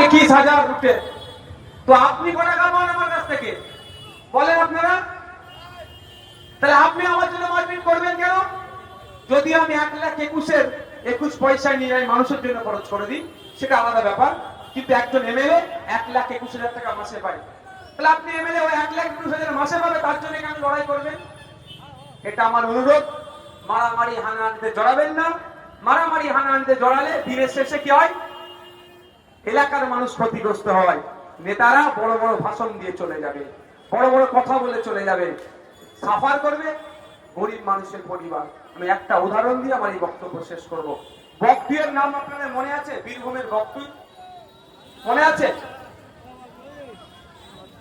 21,000 রুপে। তো আপনি কত টাকা পান আমার কাছ থেকে বলেন আপনারা? তাহলে আপনি আমার জন্য মারপিট করবেন কেন? যদি আমি 1,21,21 পয়সায় নিয়ে যাই মানুষের জন্য খরচ করে দিই সেটা আলাদা ব্যাপার, কিন্তু একজন এমএলএ 1,21,000 টাকা মাসে পায়। তাহলে আপনি এমএলএ ওই 1,21,000 মাসে পাবে, তার জন্য কেন লড়াই করবেন? এটা আমার অনুরোধ। মারামারি হানাহানিতে জড়াবেন না। মারামারি হানাহানিতে জড়ালে দিনের শেষে কি হয়? এলাকার মানুষ ক্ষতিগ্রস্ত হয়। নেতারা বড় বড় ভাষণ দিয়ে চলে যাবে, বড় বড় কথা বলে চলে যাবে, সাফার করবে গরিব মানুষের পরিবার। আমি একটা উদাহরণ দিয়ে আমার এই বক্তব্য শেষ করব। বকটুয়ের নাম আপনাদের মনে আছে? বীরভূমের বকটুই মনে আছে?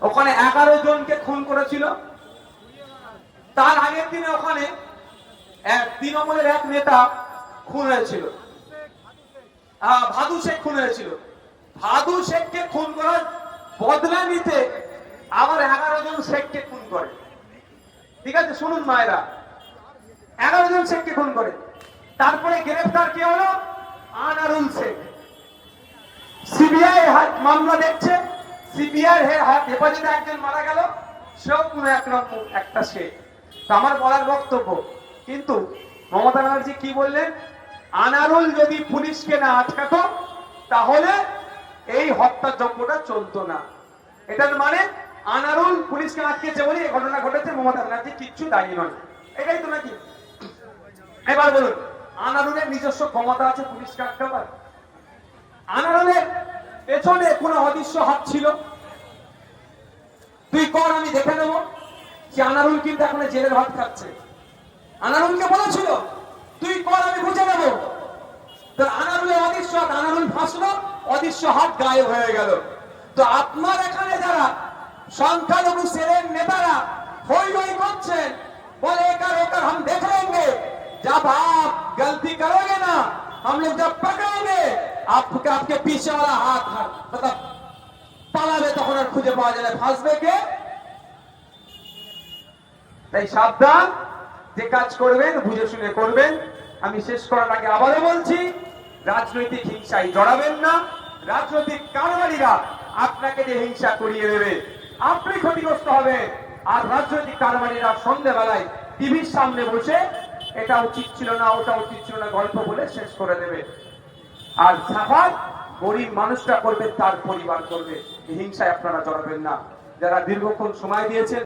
ওখানে 11 জনকে খুন করেছিল। তার আগের দিনে ওখানে তৃণমূলের এক নেতা খুন হয়েছিল, ভাদু শেখ খুন হয়েছিল। ভাদু শেখকে খুন করার বদলা নিতে আবার 11 জন শেখকে খুন করে। ঠিক আছে, শুনুন মায়েরা, 11 জন শেখকে খুন করে। তারপরে গ্রেফতার কে হলো? আনারুল শেখ। সিবিআই মামলা দেখছে, সিবিআই হেফাজতে একজন মারা গেল, সেও কোনো একটা শেখ। আমার বলার বক্তব্য, কিন্তু মমতা ব্যানার্জি কি বললেন? আনারুল যদি পুলিশকে না আটকাতো তাহলে এই হত্যাযজ্ঞটা চলতো না। এটার মানে আনারুল পুলিশকে আটকেছে বলে এই ঘটনা ঘটেছে, মমতা ব্যানার্জি কিচ্ছু দায়ী নয়। এটাই তো নাকি? এবার বলুন, আনারুলের নিজস্ব ক্ষমতা আছে পুলিশকে আটকাবার? আনারুলের পেছনে কোনো অদৃশ্য হাত ছিল? তুই কর, আমি দেখে নেব। যে আনারুল কিন্তু এখন জেলের ভাত খাচ্ছে। আনারুলকে বলেছিল তুই কর, আমি বুঝে নেব। আনারুলের অদৃশ্য হাত, আনারুল ফাঁসলো, অদৃশ্য হাত গায়েব হয়ে গেল। তো আপনার এখানে যারা সংখ্যালঘু শ্রেণীর নেতারা হই হই করছেন, বলে একার ওকার हम देख लेंगे, जब आप गलती करोगे ना हम लोग जब पकड़ेंगे आपके आपके पीछे वाला हाथ मतलब পালাবে, তখন আর খুঁজে পাওয়া যাবে, ফাঁসবে কে? তাই সাবধান, যে কাজ করবেন বুঝে শুনে করবেন। আমি শেষ করার আগে আবারও বলছি, রাজনৈতিক হিংসায় জড়াবেন না। রাজনৈতিক কারবারিরা আপনাকে যে হিংসা করিয়ে দেবে, আপনি ক্ষতিগ্রস্ত হবে। আর রাজনৈতিক কারবারিরা সন্ধ্যেবেলায় টিভির সামনে বসে এটা উচিত ছিল না, ওটা উচিত ছিল না গল্প বলে শেষ করে দেবে। আর সাফার গরিব মানুষটা করবে, তার পরিবার করবে। হিংসায় আপনারা জড়াবেন না। যারা দীর্ঘক্ষণ সময় দিয়েছেন